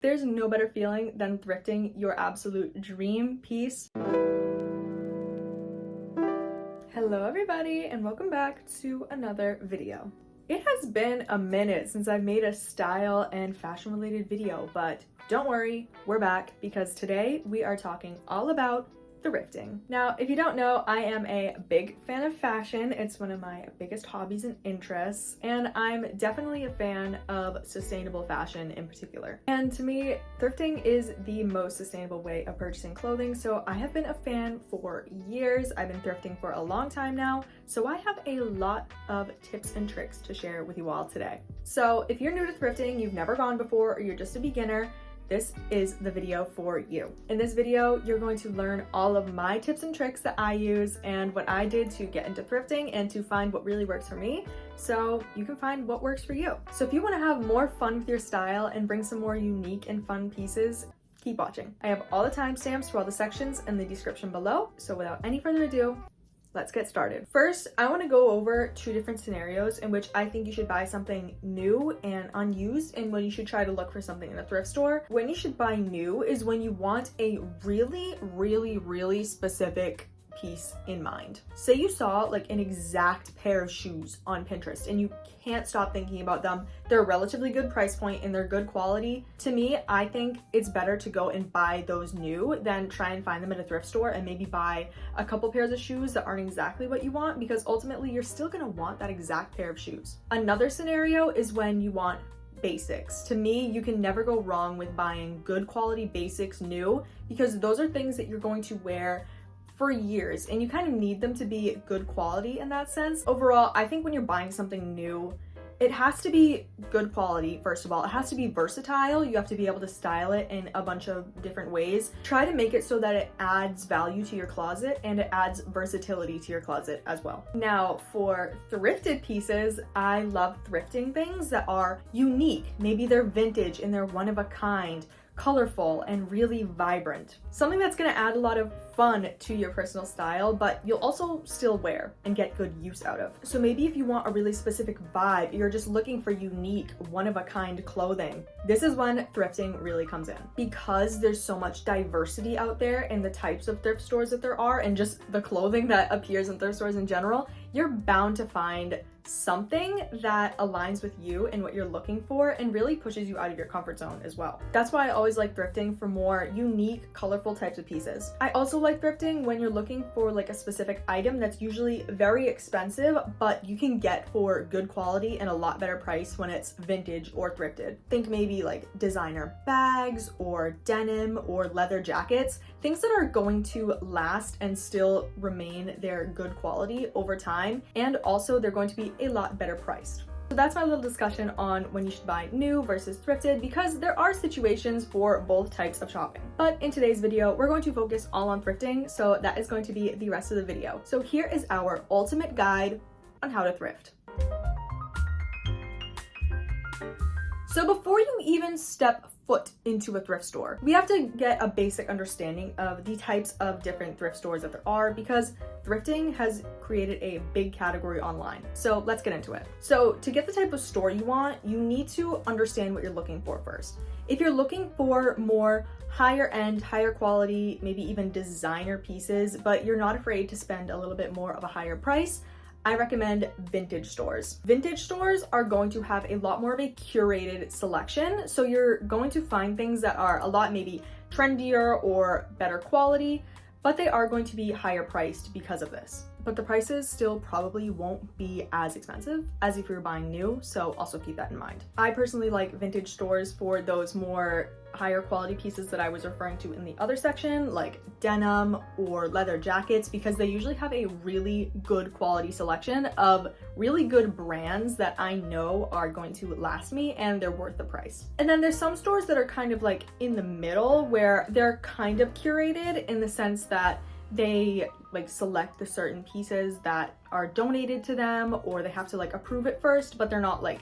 There's no better feeling than thrifting your absolute dream piece. Hello everybody and welcome back to another video. It has been a minute since I've made a style and fashion related video, but don't worry, we're back because today we are talking all about thrifting. Now, if you don't know, I am a big fan of fashion. It's one of my biggest hobbies and interests, and I'm definitely a fan of sustainable fashion in particular. And to me, thrifting is the most sustainable way of purchasing clothing, so I have been a fan for years. I've been thrifting for a long time now, so I have a lot of tips and tricks to share with you all today. So if you're new to thrifting, you've never gone before, or you're just a beginner, this is the video for you. In this video, you're going to learn all of my tips and tricks that I use and what I did to get into thrifting and to find what really works for me, so you can find what works for you. So if you want to have more fun with your style and bring some more unique and fun pieces, keep watching. I have all the timestamps for all the sections in the description below, so without any further ado, let's get started. First, I want to go over two different scenarios in which I think you should buy something new and unused and when you should try to look for something in a thrift store. When you should buy new is when you want a really specific piece in mind. Say you saw like an exact pair of shoes on Pinterest and you can't stop thinking about them. They're a relatively good price point and they're good quality. To me, I think it's better to go and buy those new than try and find them at a thrift store and maybe buy a couple pairs of shoes that aren't exactly what you want, because ultimately you're still gonna want that exact pair of shoes. Another scenario is when you want basics. To me, you can never go wrong with buying good quality basics new, because those are things that you're going to wear for years and you kind of need them to be good quality in that sense. Overall, I think when you're buying something new, it has to be good quality. First of all, it has to be versatile. You have to be able to style it in a bunch of different ways. Try to make it so that it adds value to your closet and it adds versatility to your closet as well. Now, for thrifted pieces, I love thrifting things that are unique. Maybe they're vintage and they're one of a kind, colorful and really vibrant. Something that's gonna add a lot of fun to your personal style, but you'll also still wear and get good use out of. So maybe if you want a really specific vibe, you're just looking for unique, one-of-a-kind clothing, this is when thrifting really comes in. Because there's so much diversity out there in the types of thrift stores that there are and just the clothing that appears in thrift stores in general, you're bound to find something that aligns with you and what you're looking for and really pushes you out of your comfort zone as well. That's why I always like thrifting for more unique, colorful types of pieces. I also like thrifting when you're looking for like a specific item that's usually very expensive, but you can get for good quality and a lot better price when it's vintage or thrifted. Think maybe like designer bags or denim or leather jackets, things that are going to last and still remain their good quality over time, and also they're going to be a lot better priced. So that's my little discussion on when you should buy new versus thrifted, because there are situations for both types of shopping. But in today's video, we're going to focus all on thrifting, so that is going to be the rest of the video. So here is our ultimate guide on how to thrift. So before you even step foot into a thrift store, we have to get a basic understanding of the types of different thrift stores that there are, because thrifting has created a big category online. So let's get into it. So to get the type of store you want, you need to understand what you're looking for first. If you're looking for more higher end, higher quality, maybe even designer pieces, but you're not afraid to spend a little bit more of a higher price, I recommend vintage stores. Vintage stores are going to have a lot more of a curated selection, so you're going to find things that are a lot maybe trendier or better quality, but they are going to be higher priced because of this. But the prices still probably won't be as expensive as if you're buying new, so also keep that in mind. I personally like vintage stores for those more higher quality pieces that I was referring to in the other section, like denim or leather jackets, because they usually have a really good quality selection of really good brands that I know are going to last me and they're worth the price. And then there's some stores that are kind of like in the middle, where they're kind of curated in the sense that they like select the certain pieces that are donated to them, or they have to like approve it first, but they're not like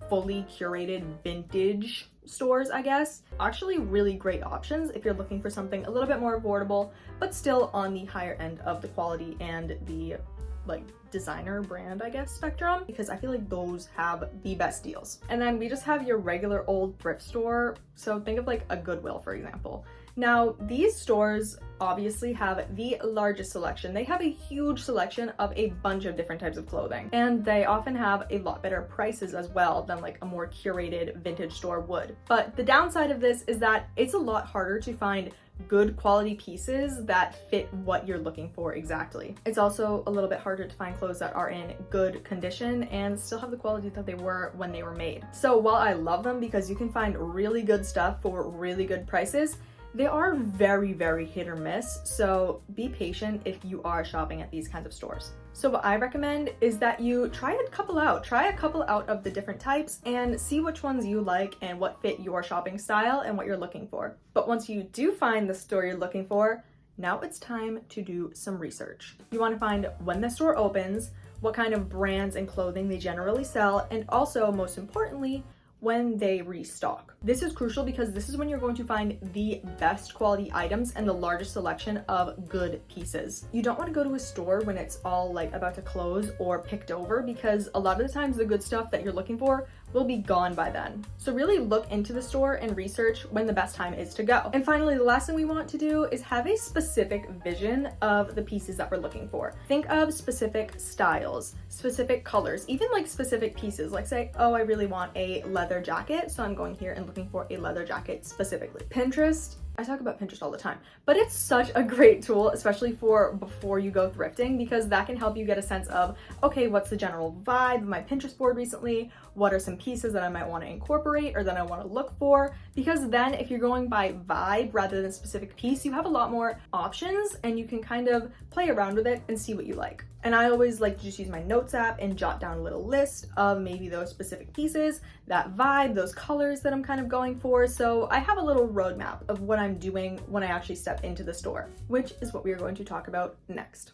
fully curated vintage stores, I guess. Actually really great options if you're looking for something a little bit more affordable, but still on the higher end of the quality and the like designer brand, I guess, spectrum, because I feel like those have the best deals. And then we just have your regular old thrift store. So think of like a Goodwill, for example. Now, these stores obviously have the largest selection. They have a huge selection of a bunch of different types of clothing, and they often have a lot better prices as well than like a more curated vintage store would. But the downside of this is that it's a lot harder to find good quality pieces that fit what you're looking for exactly. It's also a little bit harder to find clothes that are in good condition and still have the quality that they were when they were made. So while I love them because you can find really good stuff for really good prices, they are very, very hit or miss, so be patient if you are shopping at these kinds of stores. So what I recommend is that you try a couple out of the different types and see which ones you like and what fit your shopping style and what you're looking for. But once you do find the store you're looking for, now it's time to do some research. You want to find when the store opens, what kind of brands and clothing they generally sell, and also, most importantly, when they restock. This is crucial because this is when you're going to find the best quality items and the largest selection of good pieces. You don't want to go to a store when it's all like about to close or picked over, because a lot of the times the good stuff that you're looking for will be gone by then. So really look into the store and research when the best time is to go. And finally, the last thing we want to do is have a specific vision of the pieces that we're looking for. Think of specific styles, specific colors, even like specific pieces. Like say, oh, I really want a leather jacket, so I'm going here and looking for a leather jacket specifically. Pinterest, I talk about Pinterest all the time, but it's such a great tool, especially for before you go thrifting, because that can help you get a sense of, okay, what's the general vibe of my Pinterest board recently? What are some pieces that I might want to incorporate or that I want to look for? Because then if you're going by vibe rather than specific piece, you have a lot more options and you can kind of play around with it and see what you like. And I always like to just use my notes app and jot down a little list of maybe those specific pieces, that vibe, those colors that I'm kind of going for. So I have a little roadmap of what I'm doing when I actually step into the store, which is what we are going to talk about next.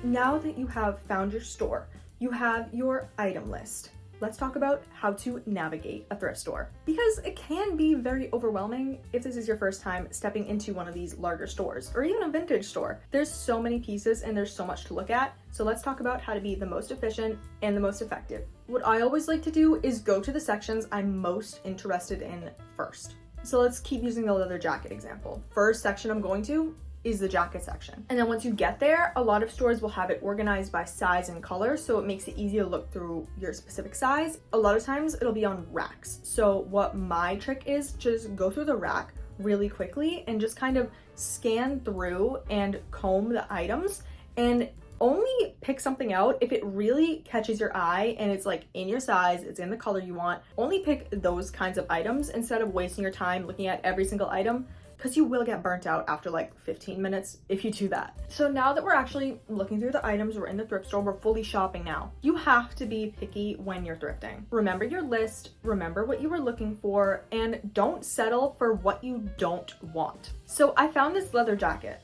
Now that you have found your store, you have your item list. Let's talk about how to navigate a thrift store, because it can be very overwhelming if this is your first time stepping into one of these larger stores or even a vintage store. There's so many pieces and there's so much to look at. So let's talk about how to be the most efficient and the most effective. What I always like to do is go to the sections I'm most interested in first. So let's keep using the leather jacket example. First section I'm going to is the jacket section. And then once you get there, a lot of stores will have it organized by size and color, so it makes it easy to look through your specific size. A lot of times it'll be on racks. So what my trick is, just go through the rack really quickly and just kind of scan through and comb the items, and only pick something out if it really catches your eye and it's like in your size, it's in the color you want. Only pick those kinds of items instead of wasting your time looking at every single item, because you will get burnt out after like 15 minutes if you do that. So now that we're actually looking through the items, we're in the thrift store, we're fully shopping now. You have to be picky when you're thrifting. Remember your list, remember what you were looking for, and don't settle for what you don't want. So I found this leather jacket,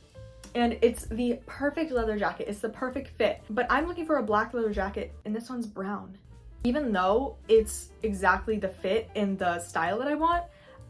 and it's the perfect leather jacket. It's the perfect fit, but I'm looking for a black leather jacket and this one's brown. Even though it's exactly the fit and the style that I want,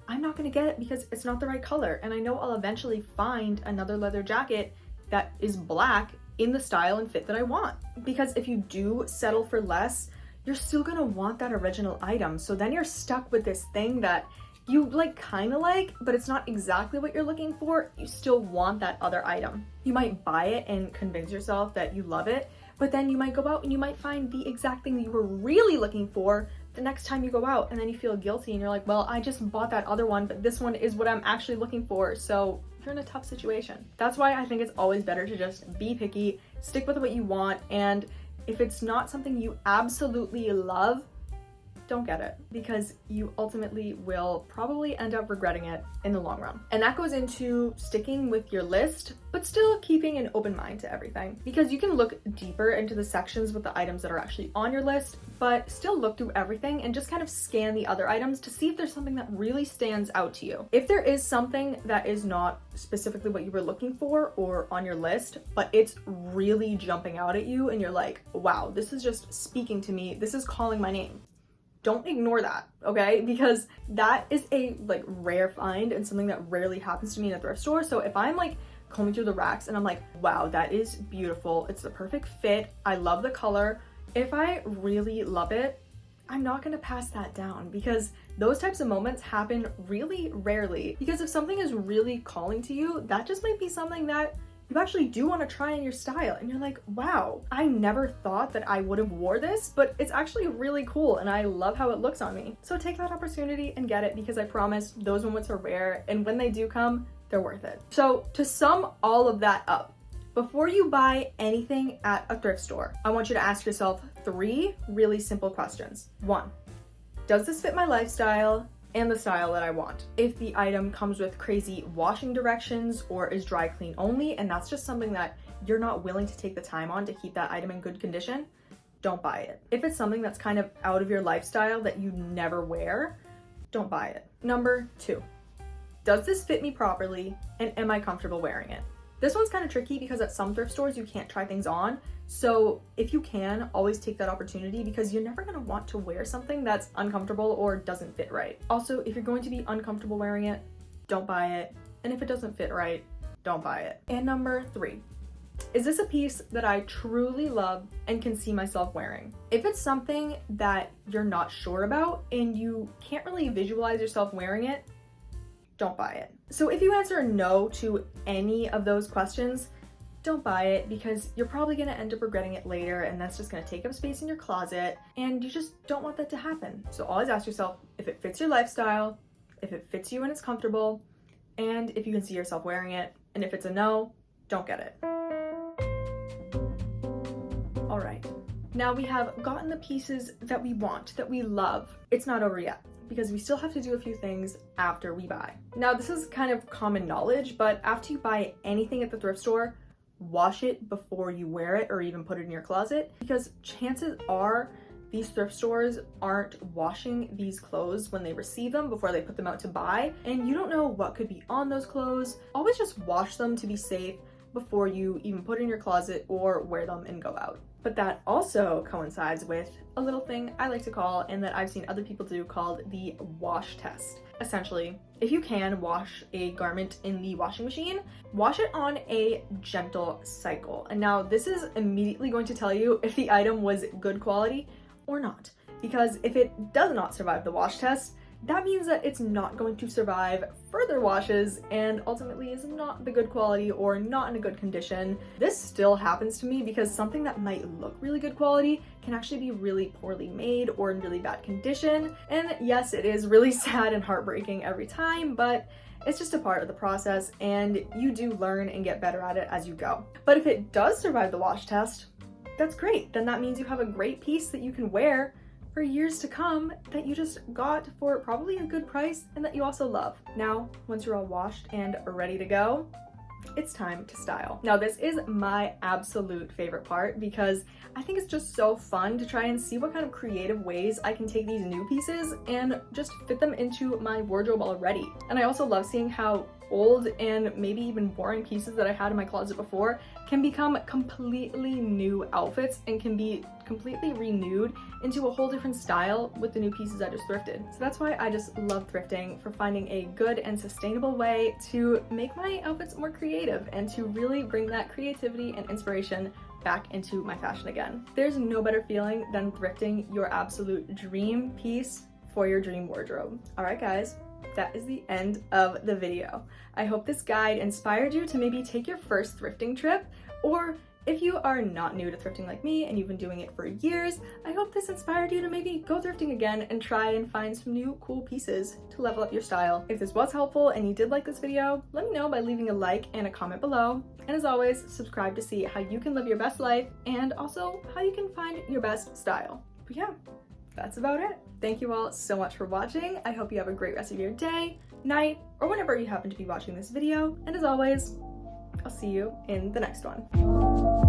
I'm not gonna get it because it's not the right color. And I know I'll eventually find another leather jacket that is black in the style and fit that I want. Because if you do settle for less, you're still gonna want that original item. So then you're stuck with this thing that you like kind of like, but it's not exactly what you're looking for. You still want that other item. You might buy it and convince yourself that you love it, but then you might go out and you might find the exact thing that you were really looking for the next time you go out, and then you feel guilty and you're like, well, I just bought that other one, but this one is what I'm actually looking for. So you're in a tough situation. That's why I think it's always better to just be picky, stick with what you want, and if it's not something you absolutely love, don't get it, because you ultimately will probably end up regretting it in the long run. And that goes into sticking with your list, but still keeping an open mind to everything, because you can look deeper into the sections with the items that are actually on your list, but still look through everything and just kind of scan the other items to see if there's something that really stands out to you. If there is something that is not specifically what you were looking for or on your list, but it's really jumping out at you and you're like, wow, this is just speaking to me, this is calling my name, don't ignore that, okay? Because that is a like rare find and something that rarely happens to me in a thrift store. So if I'm like combing through the racks and I'm like, wow, that is beautiful. It's the perfect fit. I love the color. If I really love it, I'm not gonna pass that down, because those types of moments happen really rarely. Because if something is really calling to you, that just might be something that you actually do want to try in your style, and you're like, wow, I never thought that I would have wore this, but it's actually really cool and I love how it looks on me. So take that opportunity and get it, because I promise those moments are rare, and when they do come, they're worth it. So to sum all of that up, before you buy anything at a thrift store, I want you to ask yourself 3 really simple questions. 1, does this fit my lifestyle and the style that I want? If the item comes with crazy washing directions or is dry clean only, and that's just something that you're not willing to take the time on to keep that item in good condition, don't buy it. If it's something that's kind of out of your lifestyle that you never wear, don't buy it. Number 2, does this fit me properly and am I comfortable wearing it? This one's kind of tricky because at some thrift stores you can't try things on. So if you can, always take that opportunity, because you're never gonna want to wear something that's uncomfortable or doesn't fit right. Also, if you're going to be uncomfortable wearing it, don't buy it. And if it doesn't fit right, don't buy it. And number 3, is this a piece that I truly love and can see myself wearing? If it's something that you're not sure about and you can't really visualize yourself wearing it, don't buy it. So if you answer no to any of those questions, don't buy it, because you're probably gonna end up regretting it later, and that's just gonna take up space in your closet, and you just don't want that to happen. So always ask yourself if it fits your lifestyle, if it fits you and it's comfortable, and if you can see yourself wearing it. And if it's a no, don't get it. All right, now we have gotten the pieces that we want, that we love. It's not over yet, because we still have to do a few things after we buy. Now, this is kind of common knowledge, but after you buy anything at the thrift store, wash it before you wear it or even put it in your closet, because chances are these thrift stores aren't washing these clothes when they receive them before they put them out to buy, and you don't know what could be on those clothes. Always just wash them to be safe before you even put it in your closet or wear them and go out. But that also coincides with a little thing I like to call, and that I've seen other people do, called the wash test. Essentially, if you can wash a garment in the washing machine, wash it on a gentle cycle. And now this is immediately going to tell you if the item was good quality or not. Because if it does not survive the wash test, that means that it's not going to survive further washes and ultimately is not the good quality or not in a good condition. This still happens to me, because something that might look really good quality can actually be really poorly made or in really bad condition. And yes, it is really sad and heartbreaking every time, but it's just a part of the process, and you do learn and get better at it as you go. But if it does survive the wash test, that's great. Then that means you have a great piece that you can wear for years to come, that you just got for probably a good price and that you also love. Now, once you're all washed and ready to go, it's time to style. Now, this is my absolute favorite part, because I think it's just so fun to try and see what kind of creative ways I can take these new pieces and just fit them into my wardrobe already. And I also love seeing how old and maybe even boring pieces that I had in my closet before can become completely new outfits and can be completely renewed into a whole different style with the new pieces I just thrifted. So that's why I just love thrifting, for finding a good and sustainable way to make my outfits more creative and to really bring that creativity and inspiration back into my fashion again. There's no better feeling than thrifting your absolute dream piece for your dream wardrobe. All right, guys, that is the end of the video. I hope this guide inspired you to maybe take your first thrifting trip, or if you are not new to thrifting like me and you've been doing it for years, I hope this inspired you to maybe go thrifting again and try and find some new cool pieces to level up your style. If this was helpful and you did like this video, let me know by leaving a like and a comment below. And as always, subscribe to see how you can live your best life and also how you can find your best style. But yeah, that's about it. Thank you all so much for watching. I hope you have a great rest of your day, night, or whenever you happen to be watching this video. And as always, I'll see you in the next one.